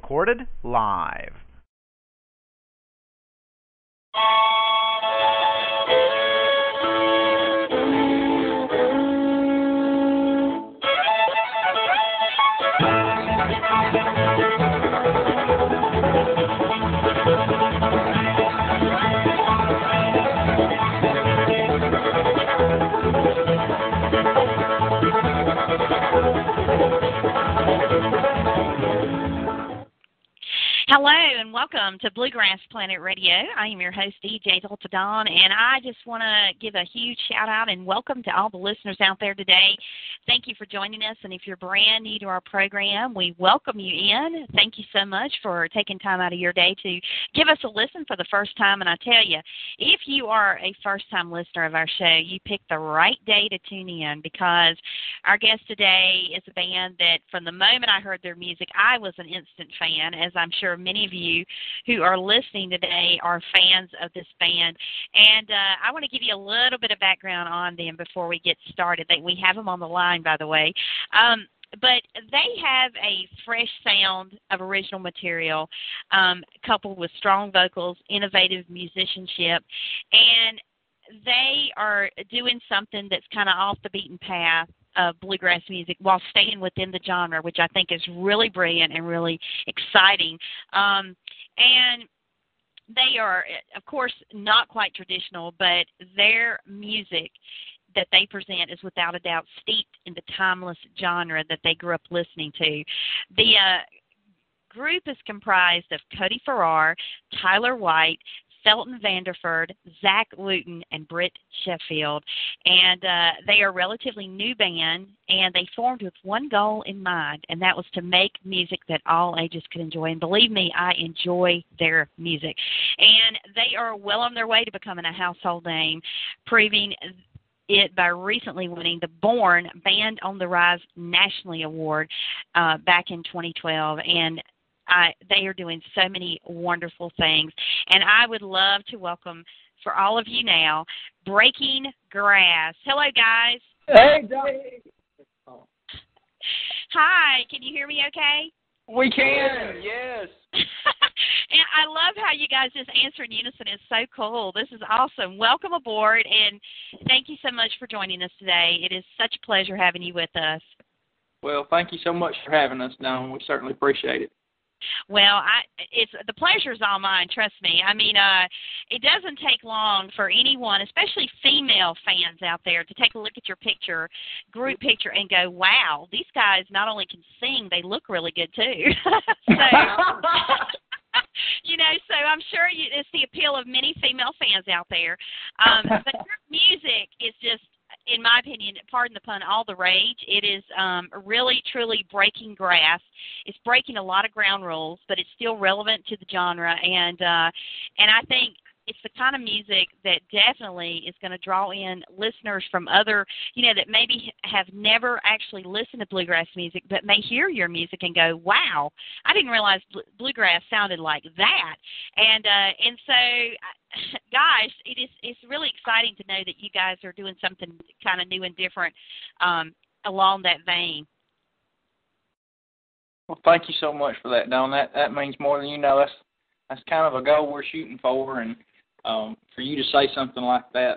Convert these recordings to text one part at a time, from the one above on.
recorded live. Hello and welcome to Bluegrass Planet Radio. I am your host, DJ Thelton Vanderford, and I just want to give a huge shout out and welcome to all the listeners out there today. Thank you for joining us, and if you're brand new to our program, we welcome you in. Thank you so much for taking time out of your day to give us a listen for the first time, and I tell you, if you are a first-time listener of our show, you picked the right day to tune in because our guest today is a band that from the moment I heard their music, I was an instant fan, as I'm sure many of you who are listening today are fans of this band. And I want to give you a little bit of background on them before we get started. We have them on the line, by the way. But they have a fresh sound of original material coupled with strong vocals, innovative musicianship, and they are doing something that's kind of off the beaten path of bluegrass music while staying within the genre, which I think is really brilliant and really exciting. And they are, of course, not quite traditional, but their music that they present is without a doubt steeped in the timeless genre that they grew up listening to. The group is comprised of Cody Farrar, Tyler White, Thelton Vanderford, Zach Wooten, and Britt Sheffield. And they are a relatively new band, and they formed with one goal in mind, and that was to make music that all ages could enjoy. And believe me, I enjoy their music. And they are well on their way to becoming a household name, proving it by recently winning the B.O.R.N. Band on the Rise Nationally Award back in 2012. And they are doing so many wonderful things. And I would love to welcome, for all of you now, Breaking Grass. Hello, guys. Hey, Johnny. Hi. Can you hear me okay? We can, yes. And I love how you guys just answer in unison. It's so cool. This is awesome. Welcome aboard, and thank you so much for joining us today. It is such a pleasure having you with us. Well, thank you so much for having us, Dawn. We certainly appreciate it. Well, it's the pleasure's all mine, trust me. I mean, it doesn't take long for anyone, especially female fans out there, to take a look at your picture, group picture, and go, wow, these guys not only can sing, they look really good, too. So, you know, so I'm sure it's the appeal of many female fans out there. But your music is just, in my opinion, pardon the pun, all the rage. It is really, truly breaking grass. It's breaking a lot of ground rules, but it's still relevant to the genre. And I think it's the kind of music that definitely is going to draw in listeners from other, you know, that maybe have never actually listened to bluegrass music, but may hear your music and go, wow, I didn't realize bluegrass sounded like that. And so, guys, it's really exciting to know that you guys are doing something kind of new and different along that vein. Well, thank you so much for that, Dawn. That means more than you know. That's kind of a goal we're shooting for, and for you to say something like that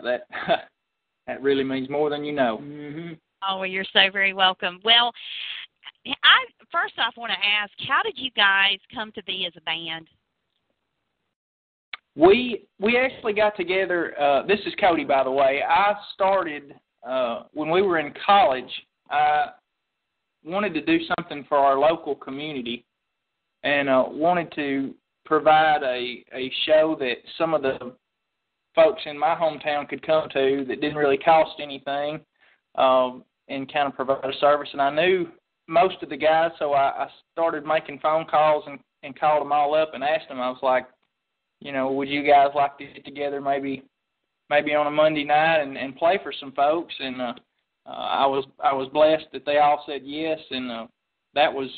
that really means more than you know. Mm-hmm. Oh, well, you're so very welcome. Well, I first off want to ask, how did you guys come to be as a band? We actually got together. This is Cody, by the way. I started when we were in college. I wanted to do something for our local community, and wanted to provide a show that some of the folks in my hometown could come to that didn't really cost anything, and kind of provide a service. And I knew most of the guys, so I started making phone calls and called them all up and asked them. I was like, you know, would you guys like to get together maybe on a Monday night and play for some folks? And I was blessed that they all said yes, and that was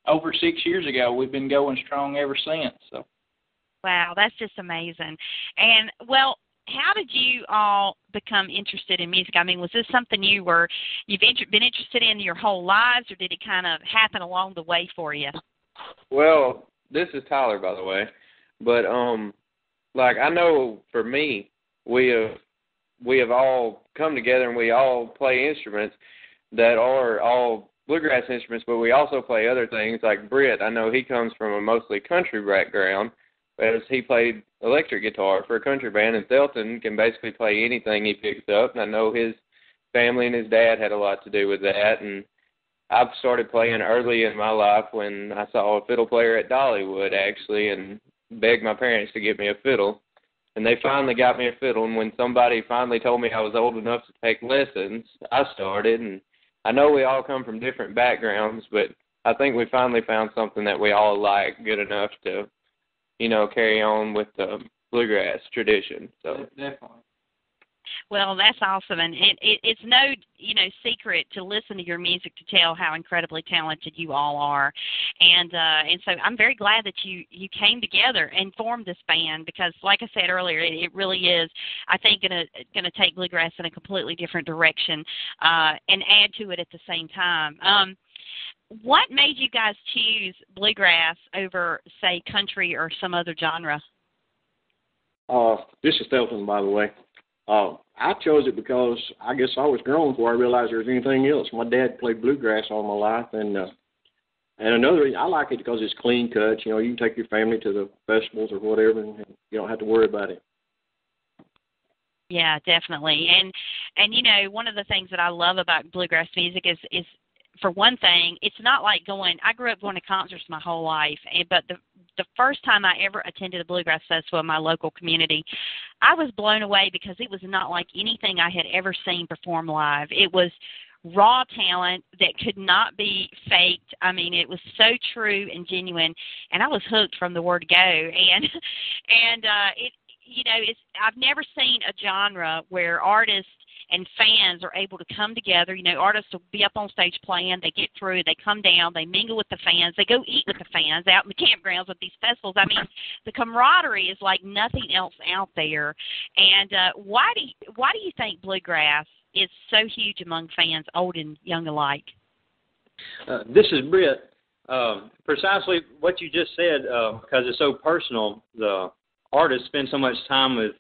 over 6 years ago. We've been going strong ever since. So. Wow, that's just amazing. And, well, how did you all become interested in music? I mean, was this something you've been interested in your whole lives, or did it kind of happen along the way for you? Well, this is Tyler, by the way. But like I know for me, we have all come together and we all play instruments that are all bluegrass instruments, but we also play other things like Britt. I know he comes from a mostly country background, as he played electric guitar for a country band, and Thelton can basically play anything he picks up, and I know his family and his dad had a lot to do with that, and I've started playing early in my life when I saw a fiddle player at Dollywood, actually, and begged my parents to get me a fiddle. And they finally got me a fiddle, and when somebody finally told me I was old enough to take lessons, I started. And I know we all come from different backgrounds, but I think we finally found something that we all like good enough to, carry on with the bluegrass tradition. So Definitely. Well, that's awesome, and it's no, secret to listen to your music to tell how incredibly talented you all are, and so I'm very glad that you came together and formed this band because, like I said earlier, it really is, I think, gonna take bluegrass in a completely different direction, and add to it at the same time. What made you guys choose bluegrass over, say, country or some other genre? This is Thelton, by the way. I chose it because I guess I was grown before I realized there was anything else. My dad played bluegrass all my life, and another reason I like it because it's clean cut. You can take your family to the festivals or whatever, and you don't have to worry about it. Yeah, definitely. And one of the things that I love about bluegrass music is for one thing, it's not like I grew up going to concerts my whole life, but the first time I ever attended a bluegrass festival in my local community, I was blown away because it was not like anything I had ever seen perform live. It was raw talent that could not be faked. I mean, it was so true and genuine, and I was hooked from the word go. And I've never seen a genre where artists and fans are able to come together. Artists will be up on stage playing, they get through, they come down, they mingle with the fans, they go eat with the fans out in the campgrounds at these festivals. I mean, the camaraderie is like nothing else out there. And why do you think bluegrass is so huge among fans, old and young alike? This is Britt. Precisely what you just said, because it's so personal. The artists spend so much time with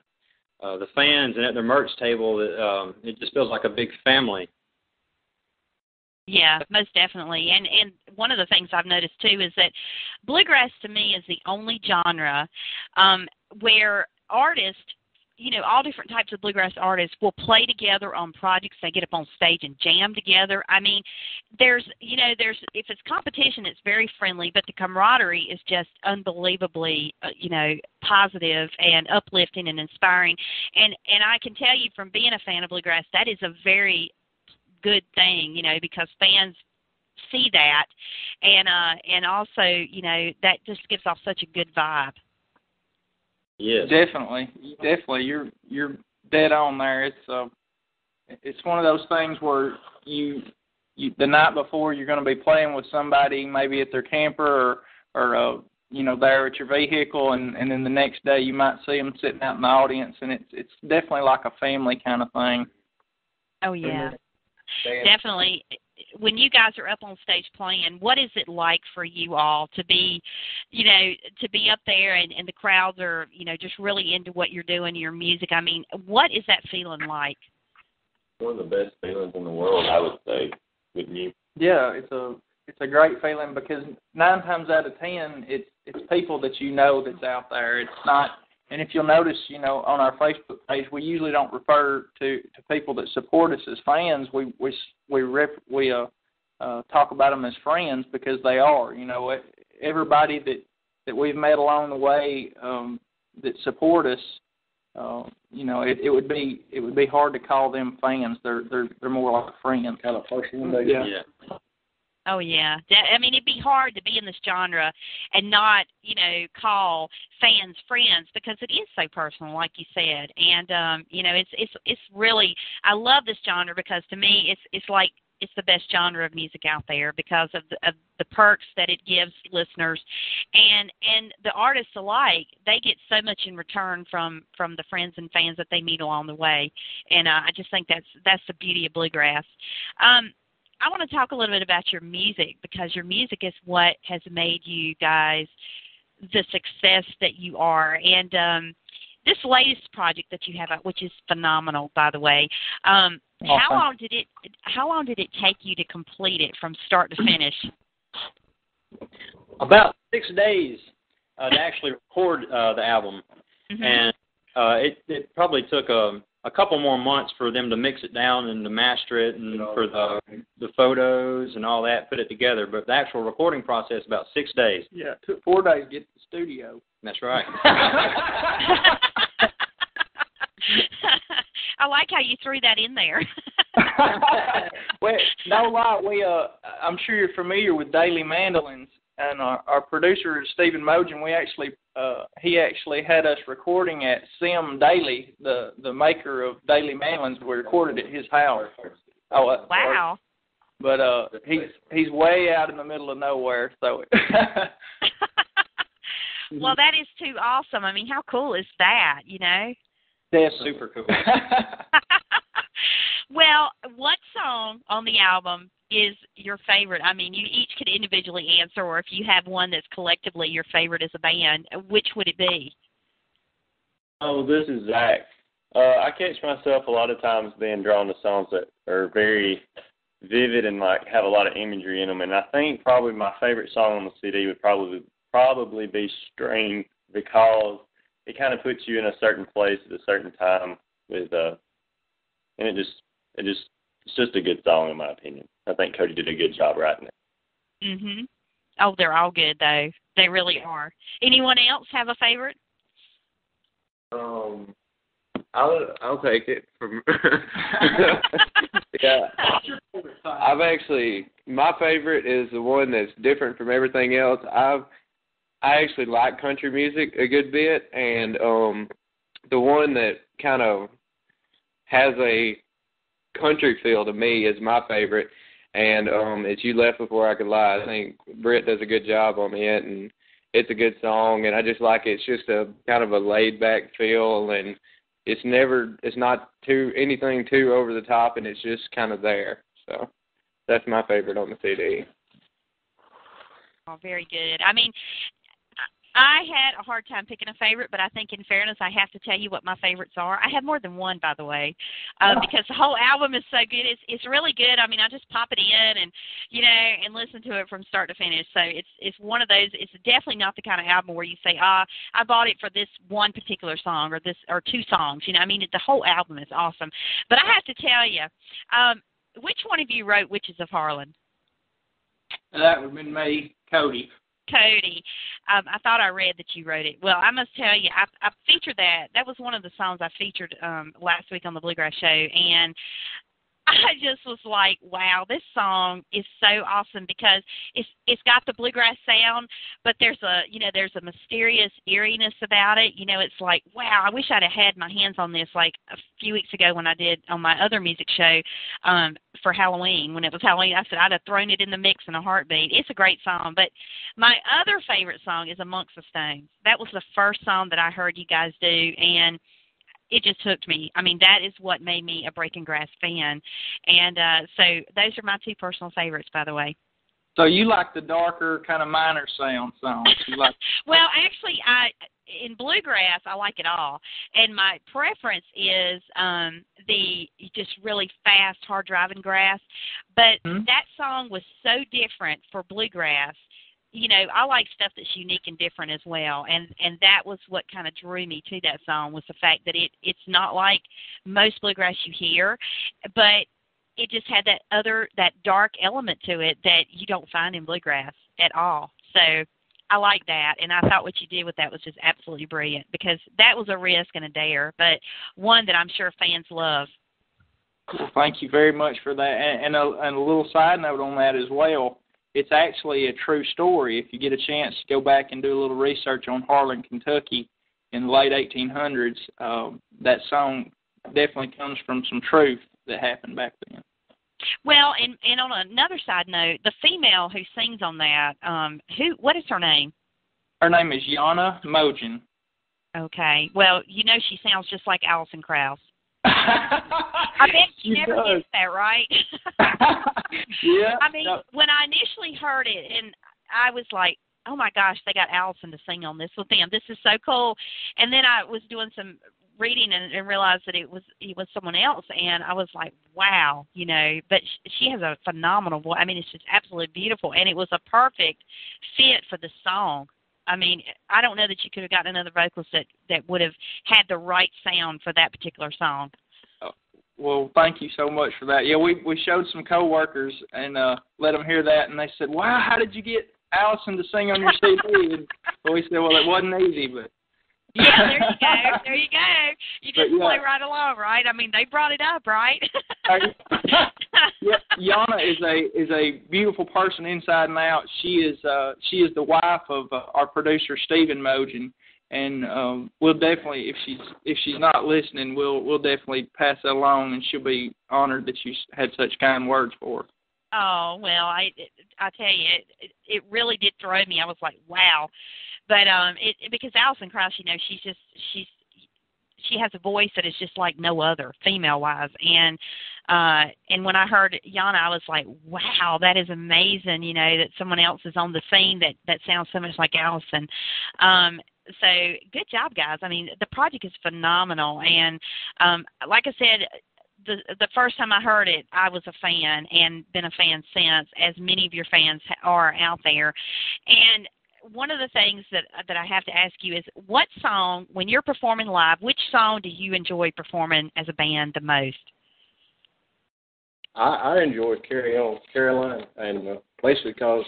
the fans and at their merch table that it just feels like a big family. Yeah, most definitely. And one of the things I've noticed too is that bluegrass to me is the only genre where artists, all different types of bluegrass artists will play together on projects. They get up on stage and jam together. I mean, there's if it's competition, it's very friendly, but the camaraderie is just unbelievably, positive and uplifting and inspiring. And I can tell you from being a fan of bluegrass, that is a very good thing, because fans see that, and also, that just gives off such a good vibe. Yes. Definitely. You're dead on there. It's one of those things where you the night before you're going to be playing with somebody, maybe at their camper or there at your vehicle, and then the next day you might see them sitting out in the audience, and it's definitely like a family kind of thing. Oh yeah, definitely. When you guys are up on stage playing, what is it like for you all to be, up there and the crowds are, just really into what you're doing, your music? I mean, what is that feeling like? one of the best feelings in the world, I would say, wouldn't you? Yeah, it's a great feeling because 9 times out of 10, it's people that that's out there. It's not. And if you'll notice, on our Facebook page, we usually don't refer to people that support us as fans. We talk about them as friends because they are. Everybody that we've met along the way that support us. It would be hard to call them fans. They're more like friends, kind of personal. Yeah. Oh, yeah. I mean, it'd be hard to be in this genre and not, call fans friends because it is so personal, like you said. And, it's really, I love this genre because to me it's like it's the best genre of music out there because of the perks that it gives listeners. And the artists alike, they get so much in return from the friends and fans that they meet along the way. And I just think that's the beauty of bluegrass. I want to talk a little bit about your music, because your music is what has made you guys the success that you are. And this latest project that you have out, which is phenomenal, by the way, how long did it take you to complete it from start to finish? About 6 days to actually record the album, and it probably took a couple more months for them to mix it down and to master it, and for the photos and all that, put it together. But the actual recording process, about 6 days. Yeah, it took 4 days to get to the studio. That's right. I like how you threw that in there. Well, no lie, I'm sure you're familiar with Daily Mandolins, and our producer Stephen Mogen, he actually had us recording at Sim Daily, the maker of Daily Mandolins. We recorded at his house. Wow. But he's way out in the middle of nowhere, so. Well, that is too awesome. I mean, how cool is that, you know? That's super cool. Well, what song on the album is your favorite? I mean, you each could individually answer, or if you have one that's collectively your favorite as a band, which would it be? Oh, this is Zach. I catch myself a lot of times being drawn to songs that are very vivid and like have a lot of imagery in them, and I think probably my favorite song on the CD would probably be String, because it kind of puts you in a certain place at a certain time with and it's just a good song in my opinion. I think Cody did a good job writing it. Mhm. Oh, they're all good though. They really are. Anyone else have a favorite? I'll take it from. Yeah. My favorite is the one that's different from everything else. I actually like country music a good bit, and the one that kind of has a country feel to me is my favorite, and it's You Left Before I Could Lie. I think Britt does a good job on it, and it's a good song, and I just like it. It's just a kind of a laid-back feel, and it's not anything too over the top, and it's just kind of there. So that's my favorite on the CD. Oh, very good. I mean, I had a hard time picking a favorite, but I think in fairness, I have to tell you what my favorites are. I have more than one, by the way, because the whole album is so good. It's really good. I mean, I just pop it in and, you know, and listen to it from start to finish. So it's one of those. It's definitely not the kind of album where you say, I bought it for this one particular song or two songs. You know, I mean, the whole album is awesome. But I have to tell you, which one of you wrote Witches of Harlan? That would have been me, Cody. Cody, I thought I read that you wrote it. Well, I must tell you, I featured that. That was one of the songs I featured last week on the Bluegrass show, and I just was like, wow, this song is so awesome because it's got the bluegrass sound, but there's a mysterious eeriness about it. You know, it's like, wow, I wish I'd have had my hands on this like a few weeks ago when I did on my other music show for Halloween. When it was Halloween, I said I'd have thrown it in the mix in a heartbeat. It's a great song, but my other favorite song is Amongst the Stones. That was the first song that I heard you guys do, and it just hooked me. I mean, that is what made me a Breaking Grass fan. And so those are my two personal favorites, by the way. So you like the darker, kind of minor sound songs? Well, actually, in bluegrass, I like it all. And my preference is the just really fast, hard-driving grass. But that song was so different for bluegrass. You know, I like stuff that's unique and different as well, and that was what kind of drew me to that song, was the fact that it's not like most bluegrass you hear, but it just had that dark element to it that you don't find in bluegrass at all. So I like that, and I thought what you did with that was just absolutely brilliant, because that was a risk and a dare, but one that I'm sure fans love. Well, thank you very much for that, and a little side note on that as well. It's actually a true story. If you get a chance to go back and do a little research on Harlan, Kentucky in the late 1800s, that song definitely comes from some truth that happened back then. Well, and on another side note, the female who sings on that, what is her name? Her name is Yana Mogen. Okay. Well, you know she sounds just like Alison Krauss. I bet she never gets that, right? Yeah. I mean, when I initially heard it, and I was like, oh my gosh, they got Allison to sing on this with them. This is so cool. And then I was doing some reading and realized that it was someone else, and I was like, wow, you know. But she has a phenomenal voice. I mean, it's just absolutely beautiful, and it was a perfect fit for the song. I mean, I don't know that you could have gotten another vocalist that would have had the right sound for that particular song. Well, thank you so much for that. Yeah, we showed some coworkers and let them hear that, and they said, wow, how did you get Allison to sing on your CD? And we said, well, it wasn't easy, but. Yeah, there you go. There you go. You just play right along, right? I mean, they brought it up, right? Yeah, Yana is a beautiful person inside and out. She is the wife of our producer Stephen Mogen, and we'll definitely, if she's not listening, we'll definitely pass that along, and she'll be honored that you had such kind words for her. Oh, well, I tell you, it really did throw me. I was like, wow. But because Allison Krauss, you know, she has a voice that is just like no other, female-wise. And when I heard Yana, I was like, wow, that is amazing, you know, that someone else is on the scene that sounds so much like Allison. So good job, guys. I mean, the project is phenomenal. And like I said, the first time I heard it, I was a fan and been a fan since, as many of your fans are out there. And one of the things that I have to ask you is, what song, when you're performing live, which song do you enjoy performing as a band the most? I enjoy Carry On, Caroline, and basically because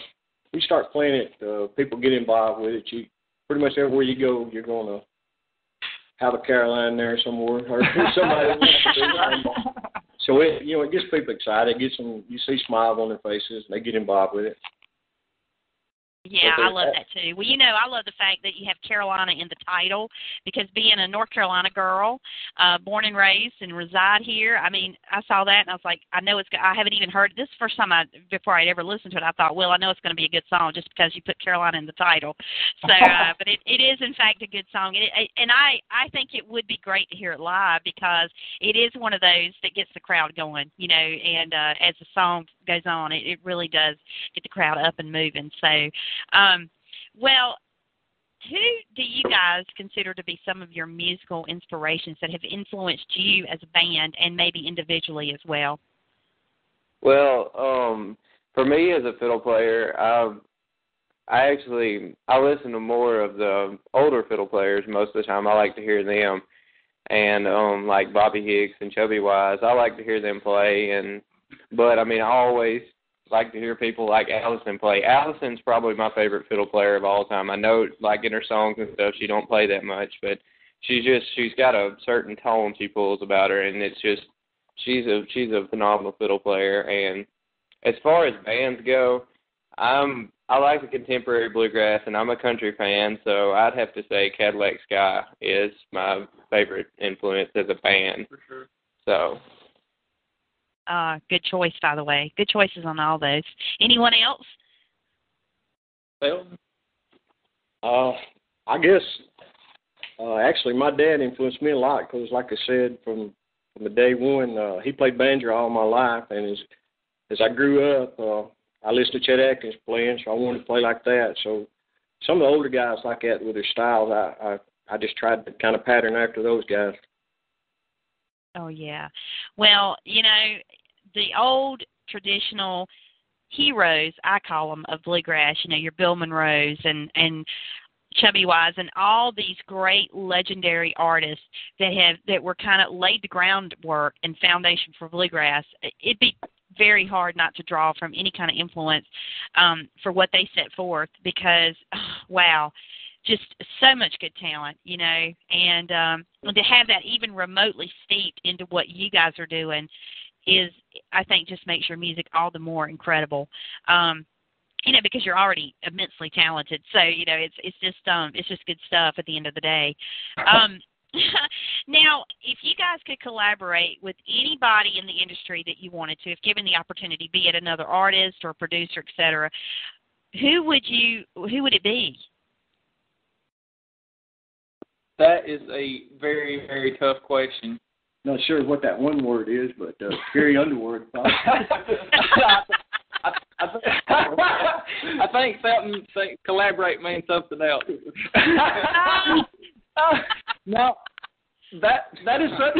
we start playing it, people get involved with it. You pretty much everywhere you go, you're going to have a Caroline there somewhere, or somebody wants to do it. So it gets people excited. You see smiles on their faces, and they get involved with it. Yeah, I love that too. Well, you know, I love the fact that you have Carolina in the title, because being a North Carolina girl, born and raised and reside here, I mean, I saw that and I was like, I haven't even heard it. This is the first time before I'd ever listened to it, I thought, well, I know it's going to be a good song just because you put Carolina in the title. So, but it is in fact a good song. And I think it would be great to hear it live, because it is one of those that gets the crowd going, you know, and as the song goes on, it really does get the crowd up and moving. So, well, who do you guys consider to be some of your musical inspirations that have influenced you as a band and maybe individually as well? Well, for me as a fiddle player, I listen to more of the older fiddle players most of the time. I like to hear them, and like Bobby Hicks and Chubby Wise, I like to hear them play. But I mean, I always like to hear people like Allison play. Allison's probably my favorite fiddle player of all time. I know, like, in her songs and stuff, she don't play that much, but she's got a certain tone she pulls about her, and it's just she's a phenomenal fiddle player. And as far as bands go, I like the contemporary bluegrass, and I'm a country fan, so I'd have to say Cadillac Sky is my favorite influence as a band. For sure. So. Good choice, by the way. Good choices on all those. Anyone else? Well, I guess actually my dad influenced me a lot, because, like I said, from the day one, he played banjo all my life, and as I grew up, I listened to Chet Atkins playing, so I wanted to play like that. So some of the older guys like that with their styles, I just tried to kind of pattern after those guys. Oh, yeah. Well, you know, the old traditional heroes, I call them, of bluegrass, you know, your Bill Monroes and Chubby Wise and all these great legendary artists that were kind of laid the groundwork and foundation for bluegrass, it'd be very hard not to draw from any kind of influence for what they set forth, because, wow, just so much good talent, you know, and to have that even remotely steeped into what you guys are doing is, I think, just makes your music all the more incredible. You know, because you're already immensely talented, so you know it's just good stuff at the end of the day. Now, if you guys could collaborate with anybody in the industry that you wanted to, if given the opportunity, be it another artist or producer, etc., who would it be? That is a very, very tough question. Not sure what that one word is, but Carrie Underwood. think Thelton collaborate means something else. No, that is such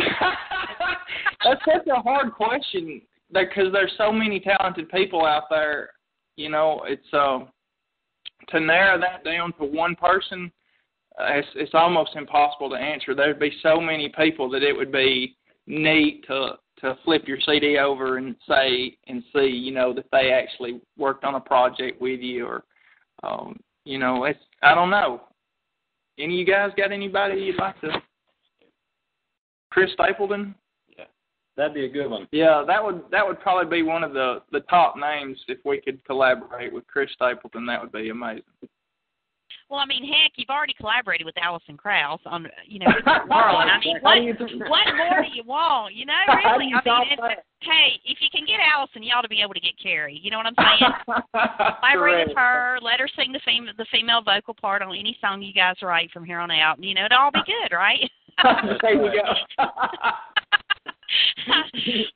that's such a hard question because there's so many talented people out there. You know, it's to narrow that down to one person. It's almost impossible to answer. There'd be so many people that it would be neat to flip your CD over and see, you know, that they actually worked on a project with you, or, you know, I don't know. Any of you guys got anybody you'd like to? Chris Stapleton? Yeah, that'd be a good one. Yeah, that would probably be one of the top names if we could collaborate with Chris Stapleton. That would be amazing. Well, I mean, heck, you've already collaborated with Alison Krauss on, you know, World. I mean, what more do you want? You know, really. I mean, hey, if you can get Alison, you ought to be able to get Carrie. You know what I'm saying? Collaborate with her, let her sing the female vocal part on any song you guys write from here on out. You know, it'll all be good, right? There you go.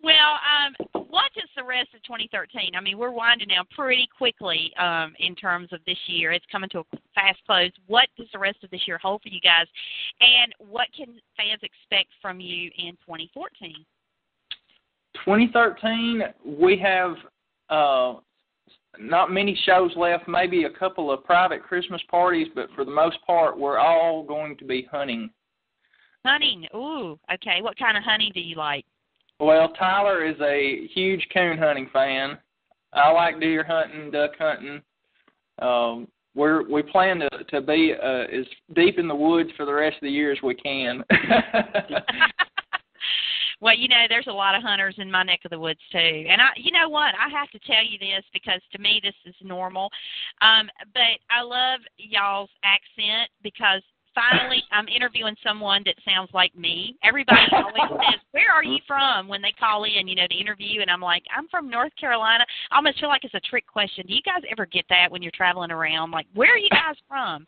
Well, what does the rest of 2013? I mean, we're winding down pretty quickly in terms of this year. It's coming to a fast close. What does the rest of this year hold for you guys? And what can fans expect from you in 2014? 2013, we have not many shows left, maybe a couple of private Christmas parties, but for the most part, we're all going to be hunting. Hunting, ooh, okay. What kind of hunting do you like? Well, Tyler is a huge coon hunting fan. I like deer hunting, duck hunting. We plan to be as deep in the woods for the rest of the year as we can. Well, you know, there's a lot of hunters in my neck of the woods, too. And, you know what, I have to tell you this because to me this is normal. But I love y'all's accent because finally I'm interviewing someone that sounds like me. Everybody always says, where are you from when they call in, you know, to interview? And I'm like, I'm from North Carolina. I almost feel like it's a trick question. Do you guys ever get that when you're traveling around? Like, where are you guys from?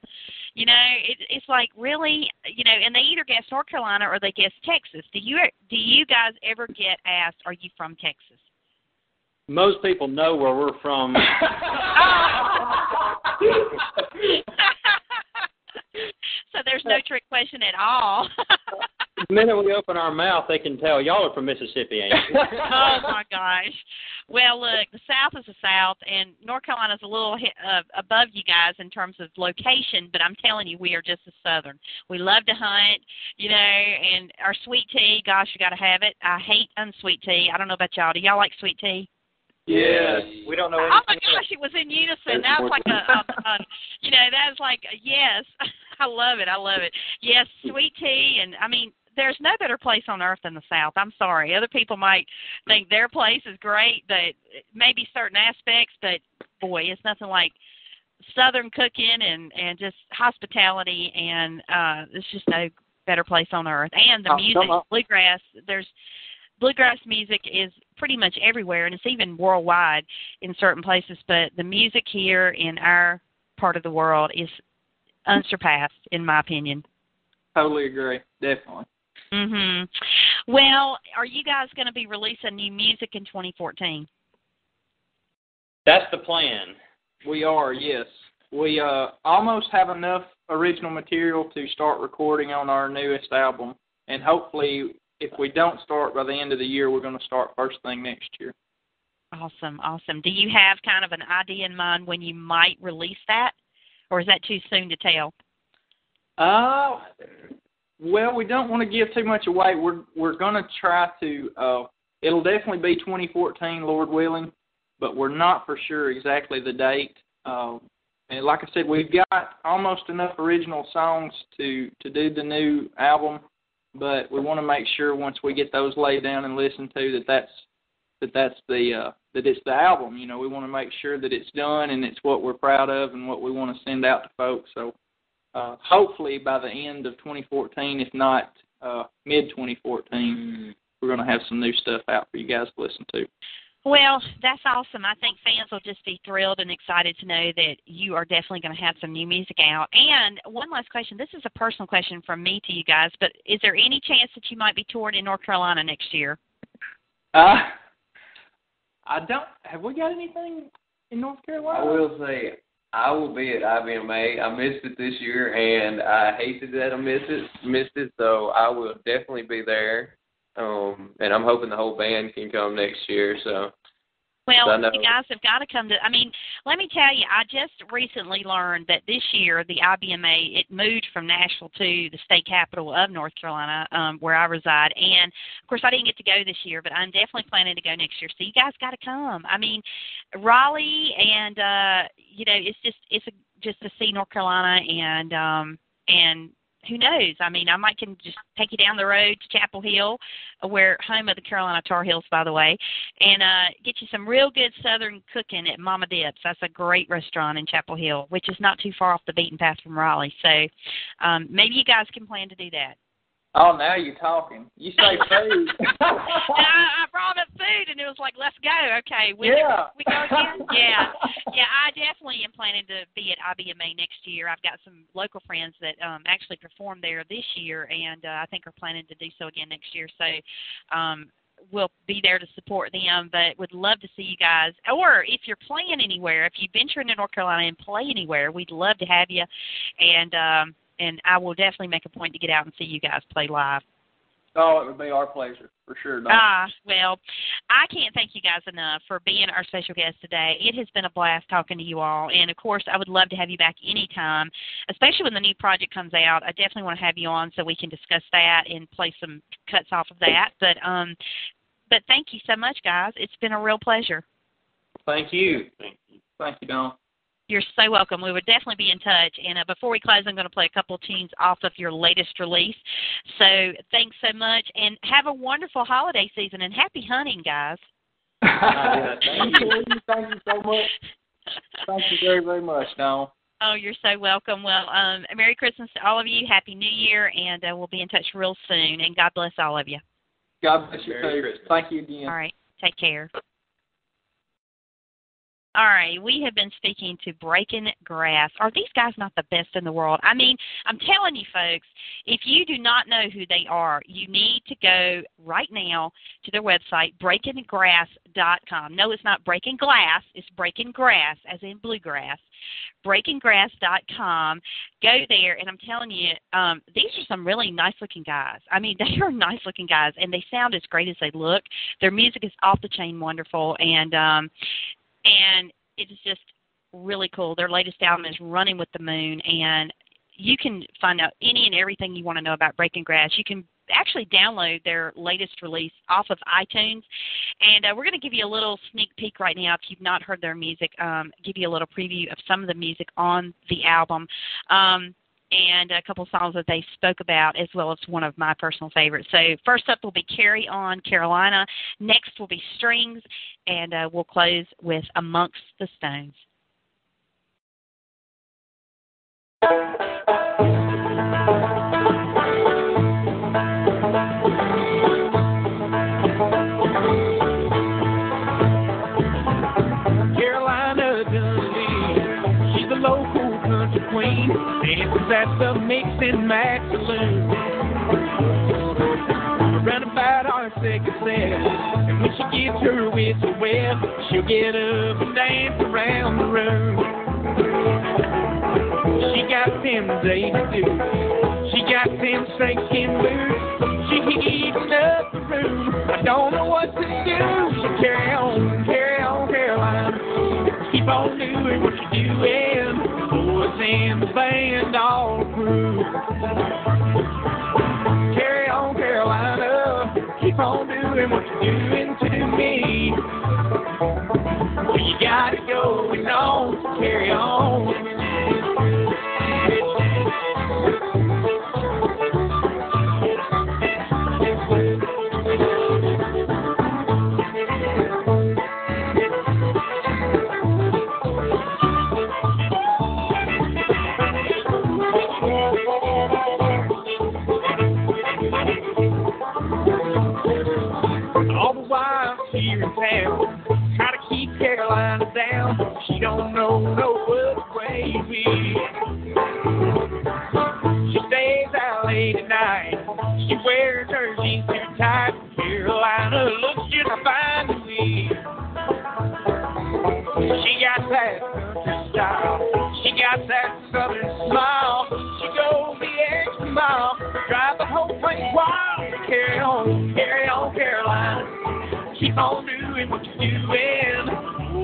You know, it's like, really, you know, and they either guess North Carolina or they guess Texas. Do you guys ever get asked, are you from Texas? Most people know where we're from. So there's no trick question at all. The minute we open our mouth, they can tell y'all are from Mississippi, ain't you? Oh, my gosh. Well, look, the South is the South, and North Carolina's a little above you guys in terms of location, but I'm telling you, we are just as Southern. We love to hunt, you know, and our sweet tea, gosh, you got to have it. I hate unsweet tea. I don't know about y'all. Do y'all like sweet tea? Yes. We don't know anything. Oh, my gosh, it was in unison. That was like you know, that was like, yes. I love it. I love it. Yes, sweet tea, and, I mean, there's no better place on earth than the South. I'm sorry. Other people might think their place is great, but maybe certain aspects, but, boy, it's nothing like Southern cooking and just hospitality, and there's just no better place on earth. And the music, Bluegrass music is pretty much everywhere, and it's even worldwide in certain places, but the music here in our part of the world is unsurpassed, in my opinion. Totally agree. Definitely. Mhm. Well, are you guys going to be releasing new music in 2014? That's the plan. We are, yes. We almost have enough original material to start recording on our newest album, and hopefully, if we don't start by the end of the year, we're going to start first thing next year. Awesome, awesome. Do you have kind of an idea in mind when you might release that, or is that too soon to tell? Well, we don't want to give too much away. We're going to try to. It'll definitely be 2014, Lord willing, but we're not for sure exactly the date. And like I said, we've got almost enough original songs to do the new album, but we want to make sure once we get those laid down and listened to that it's the album. You know, we want to make sure that it's done and it's what we're proud of and what we want to send out to folks. So hopefully by the end of 2014, if not mid-2014, we're going to have some new stuff out for you guys to listen to. Well, that's awesome. I think fans will just be thrilled and excited to know that you are definitely going to have some new music out. And one last question. This is a personal question from me to you guys, but is there any chance that you might be touring in North Carolina next year? I don't. Have we got anything in North Carolina? I will say, I will be at IBMA. I missed it this year, and I hated that I missed it. So I will definitely be there. And I'm hoping the whole band can come next year. So. Well, you guys have got to come to, let me tell you, I just recently learned that this year the IBMA, it moved from Nashville to the state capital of North Carolina, where I reside. And, of course, I didn't get to go this year, but I'm definitely planning to go next year. So you guys got to come. Raleigh and, it's just to see North Carolina and who knows? I might can just take you down the road to Chapel Hill, where home of the Carolina Tar Heels, by the way, and get you some real good Southern cooking at Mama Dip's. That's a great restaurant in Chapel Hill, which is not too far off the beaten path from Raleigh. So maybe you guys can plan to do that. Oh, now you're talking. You say food. I brought up food, and it was like, let's go. Okay, we go again? Yeah, I definitely am planning to be at IBMA next year. I've got some local friends that actually performed there this year, and I think are planning to do so again next year. So we'll be there to support them, but would love to see you guys. Or if you're playing anywhere, if you venture into North Carolina and play anywhere, we'd love to have you, and I will definitely make a point to get out and see you guys play live. Oh, it would be our pleasure, for sure, Dawn. Well, I can't thank you guys enough for being our special guest today. It has been a blast talking to you all, and, of course, I would love to have you back anytime, especially when the new project comes out. I definitely want to have you on so we can discuss that and play some cuts off of that. But thank you so much, guys. It's been a real pleasure. Thank you. Thank you, Dawn. You're so welcome. We would definitely be in touch. And before we close, I'm going to play a couple of tunes off of your latest release. So thanks so much, and have a wonderful holiday season, and happy hunting, guys. Thank you. Thank you so much. Thank you very, very much, Dawn. Oh, you're so welcome. Well, Merry Christmas to all of you. Happy New Year, and we'll be in touch real soon. And God bless all of you. God bless you, too. Thank you again. All right. Take care. All right, we have been speaking to Breaking Grass. Are these guys not the best in the world? I'm telling you, folks, if you do not know who they are, you need to go right now to their website, breakinggrass.com. No, it's not Breaking Glass. It's Breaking Grass, as in bluegrass. breakinggrass.com. Go there, and I'm telling you, these are some really nice-looking guys. They are nice-looking guys, and they sound as great as they look. Their music is off-the-chain wonderful, and it is just really cool. Their latest album is Running with the Moon, and you can find out any and everything you want to know about Breaking Grass. You can actually download their latest release off of iTunes, and we're going to give you a little sneak peek right now if you've not heard their music, give you a little preview of some of the music on the album. And a couple songs that they spoke about, as well as one of my personal favorites. So first up will be Carry On, Carolina. Next will be Strings, and we'll close with Amongst the Stones. Carolina Dundee, she's a local country queen, dances at the Mix and Match Saloon. Around about our second set, and when she gets her whistle wet, she'll get up and dance around the room. She got them daisy dukes, she got them snakeskin boots, she heating up the room. I don't know what to do. So carry on, Carolina, keep on doing what you're doing. Boys and the band all approve. Carry on, Carolina, keep on doing what you're doing to me. Well, you got it going on, so carry on. Here in town, try to keep Carolina down. She don't know no other way to be. She stays out late at night. She wears her jeans too tight. Carolina looks just fine to me. She got that country style. got that southern smile. She goes the extra mile, drive the whole place wild. Carry on, Caroline. Keep on doing what you're doing.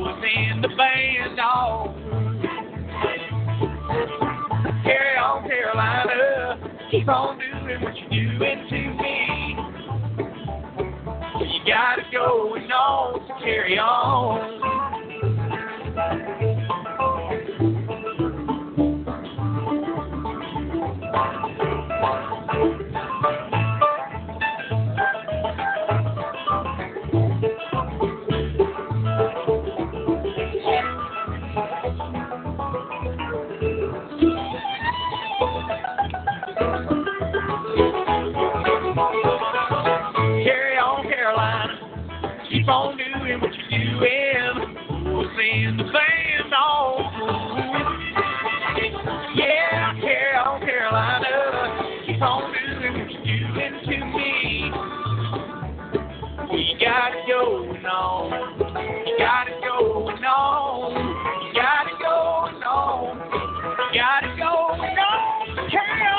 What's in the band, dog? Carry on, Carolina. Keep on doing what you're doing to me. You gotta go and on, so carry on. Keep on doing what you're doing. What's in the band, dog? Yeah, carry on, Carolina. Keep on doing what you're doing to me. We gotta go on. You gotta go on. You gotta go on. You gotta go on. Carry on.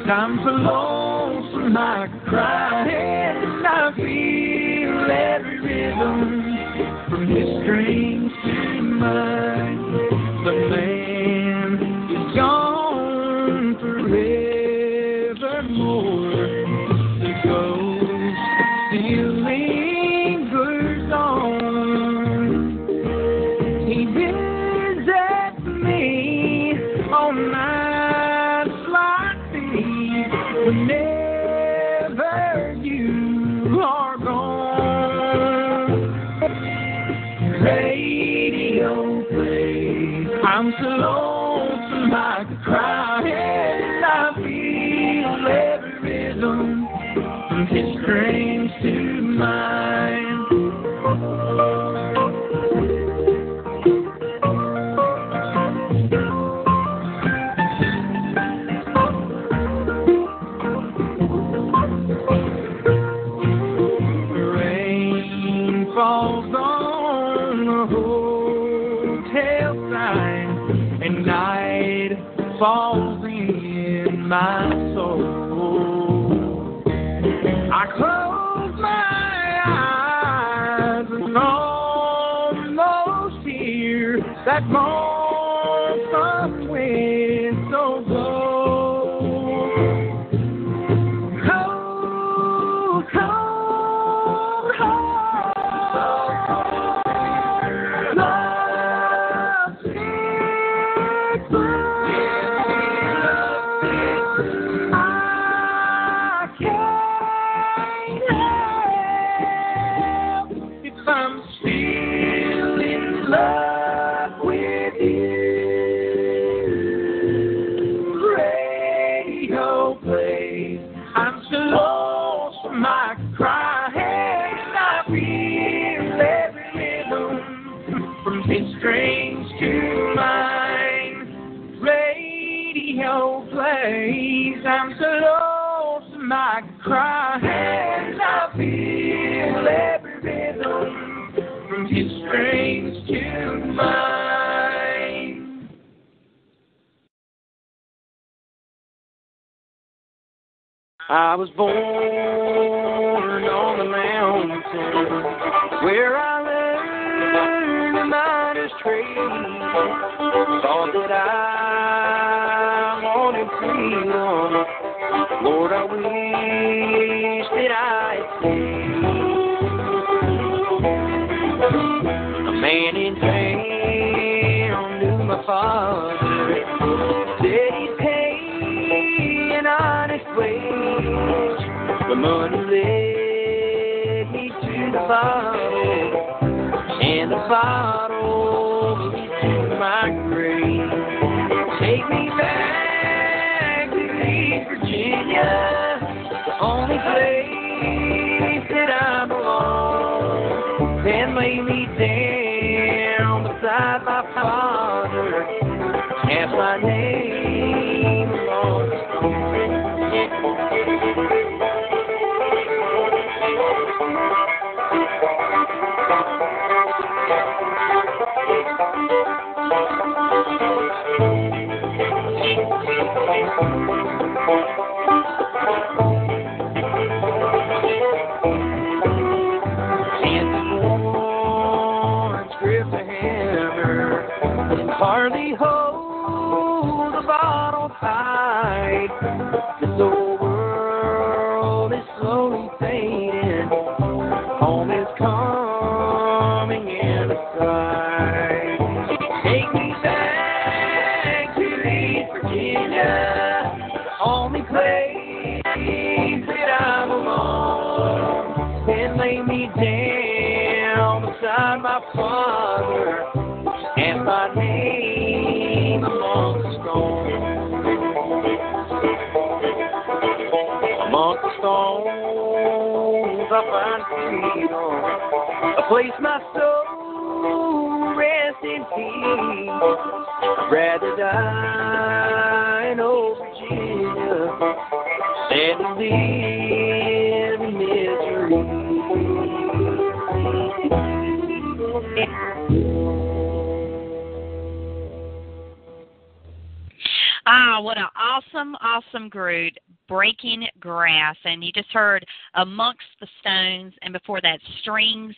I'm so lonesome I could cry, and I feel every rhythm from his strings to mine. The man is gone forevermore. The ghost still lingers on. He visits me on nights like these. Whenever you are gone, radio plays. I'm so lonesome I could cry, and I feel every rhythm from his strings to mine. Falls on the hotel sign, and night falls in my soul. I close my eyes and almost hear that lonesome whistle blow. Cold, cold, cold. Strings to mine, radio plays. I'm so lonesome I could cry, and I feel every rhythm from his strings to mine. I was born on the mountain where I learned the miner's trade. Thought that I wanted freedom. Lord, I wish that I had stayed. A man in town knew my father, said he'd pay an honest wage. The money led me to the bottle, and the bottle leads to my grave. Take me back to East Virginia, the only place that I belong. Then lay me down beside my father, cast my name along the stone. Hardly hold the bottle tight. This old world is slowly fading. Home is coming in sight. Take me back to East Virginia, the only place that I belong. And lay me down beside my father, and my name among the stones. Among the stones I find freedom, a place my soul rests in peace. I'd rather die in old Virginia than to live in misery. Ah, what an awesome group, Breaking Grass. And you just heard Amongst the Stones, and before that, Strings,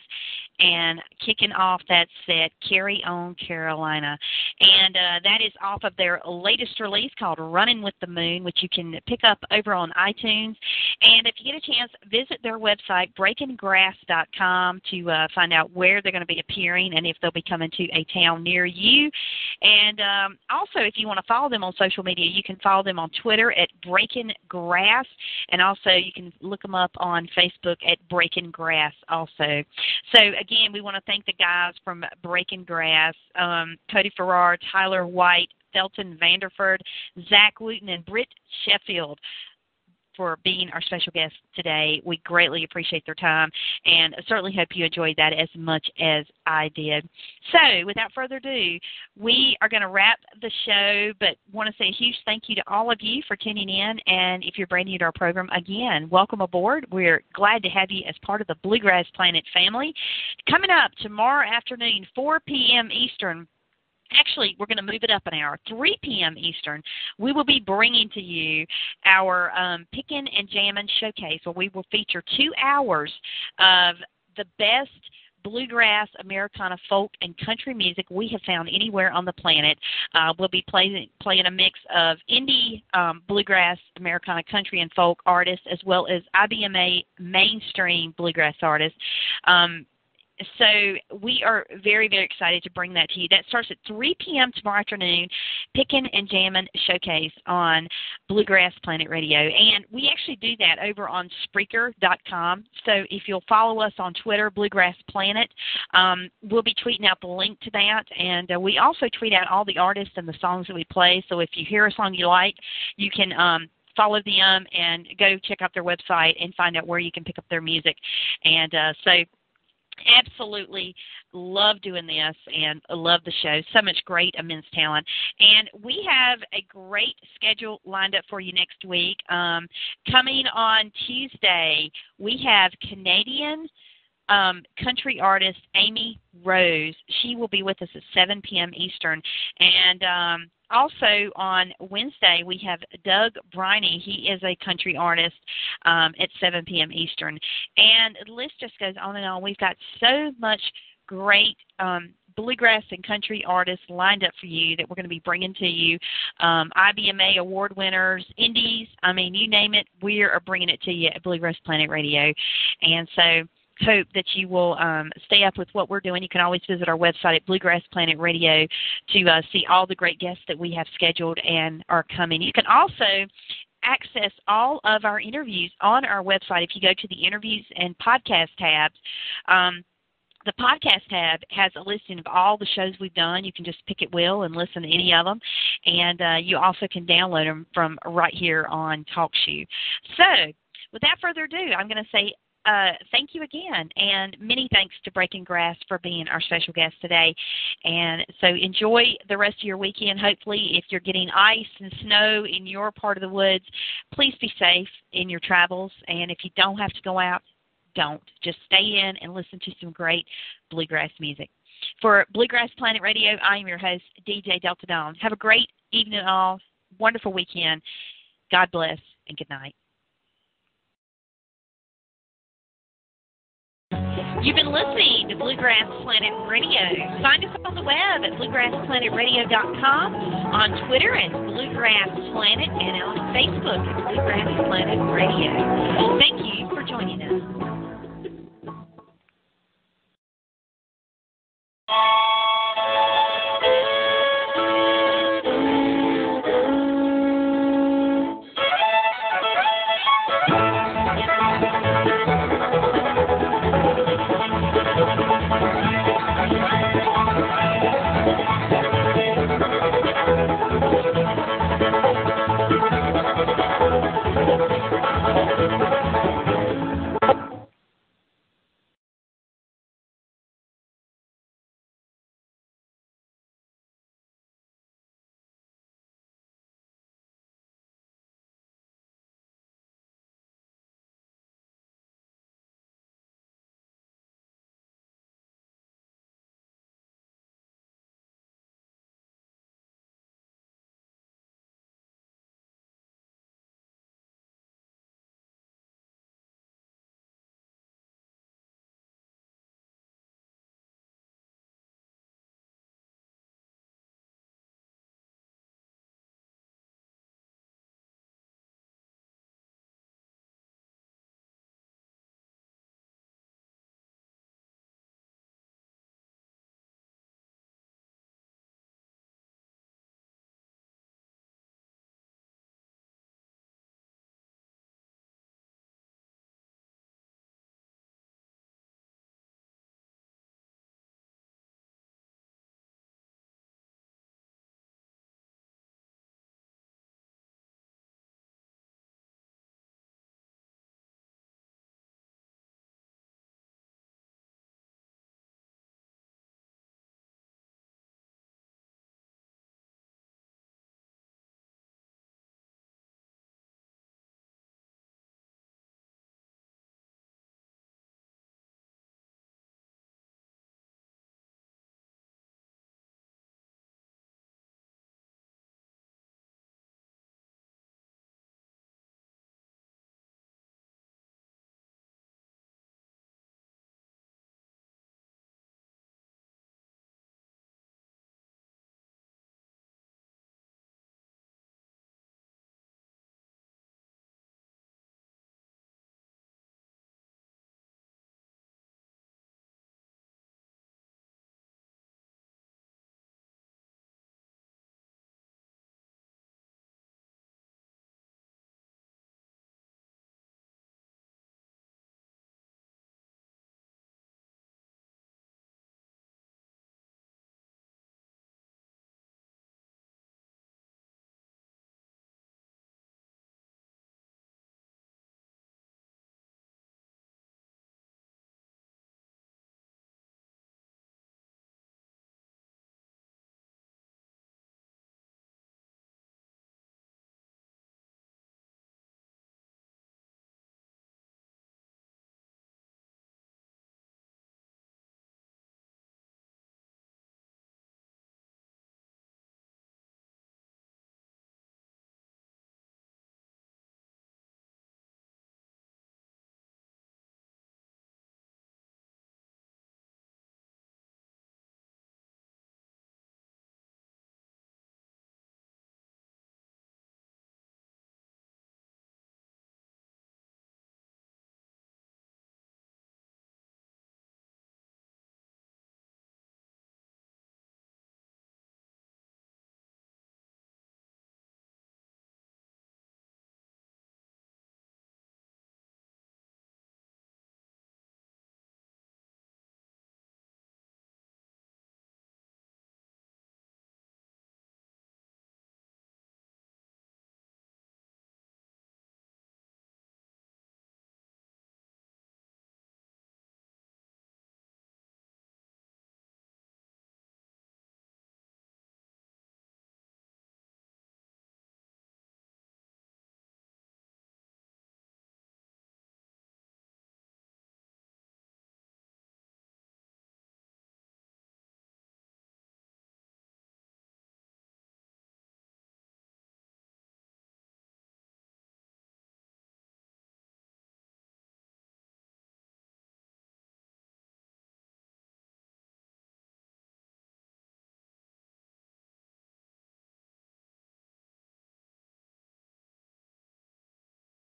and kicking off that set, Carry On Carolina. And that is off of their latest release called Running with the Moon, which you can pick up over on iTunes. And if you get a chance, visit their website, breakinggrass.com, to find out where they're going to be appearing and if they'll be coming to a town near you. And also, if you want to follow them on social media, you can follow them on Twitter at Breaking Grass, and also you can look them up on Facebook at Breaking Grass also. So again, we want to thank the guys from Breaking Grass, Cody Farrar, Tyler White, Thelton Vanderford, Zach Wooten, and Britt Sheffield for being our special guests today. We greatly appreciate their time, and certainly hope you enjoyed that as much as I did. So, without further ado, we are going to wrap the show, but want to say a huge thank you to all of you for tuning in, and if you're brand new to our program, again, welcome aboard. We're glad to have you as part of the Bluegrass Planet family. Coming up tomorrow afternoon, 4 p.m. Eastern, actually, we're going to move it up an hour, 3 p.m. Eastern, we will be bringing to you our Pickin' and Jammin' Showcase, where we will feature 2 hours of the best bluegrass, Americana, folk, and country music we have found anywhere on the planet. We'll be playing a mix of indie, bluegrass, Americana, country, and folk artists, as well as IBMA mainstream bluegrass artists. So we are very, very excited to bring that to you. That starts at 3 p.m. tomorrow afternoon, Pickin' and Jammin' Showcase on Bluegrass Planet Radio. And we actually do that over on Spreaker.com. So if you'll follow us on Twitter, Bluegrass Planet, we'll be tweeting out the link to that. And we also tweet out all the artists and the songs that we play. So if you hear a song you like, you can follow them and go check out their website and find out where you can pick up their music. And so absolutely love doing this and love the show. So much great, immense talent. And we have a great schedule lined up for you next week. Coming on Tuesday, we have Canadian country artist Amy Rose. She will be with us at 7 p.m. Eastern. And also on Wednesday, we have Doug Briney. He is a country artist at 7 p.m. Eastern. And the list just goes on and on. We've got so much great bluegrass and country artists lined up for you that we're going to be bringing to you. IBMA award winners, indies, I mean, you name it, we are bringing it to you at Bluegrass Planet Radio. And so hope that you will stay up with what we're doing. You can always visit our website at Bluegrass Planet Radio to see all the great guests that we have scheduled and are coming. You can also access all of our interviews on our website. If you go to the interviews and podcast tabs, the podcast tab has a listing of all the shows we've done. You can just pick at will and listen to any of them. And you also can download them from right here on TalkShoe. So without further ado, I'm going to say thank you again, and many thanks to Breaking Grass for being our special guest today. And so enjoy the rest of your weekend. Hopefully, if you're getting ice and snow in your part of the woods, please be safe in your travels. And if you don't have to go out, don't. Just stay in and listen to some great bluegrass music. For Bluegrass Planet Radio, I am your host, DJ Delta Dawn. Have a great evening all. Wonderful weekend. God bless and good night. You've been listening to Bluegrass Planet Radio. Find us on the web at bluegrassplanetradio.com, on Twitter at Bluegrass Planet, and on Facebook at Bluegrass Planet Radio. Thank you for joining us.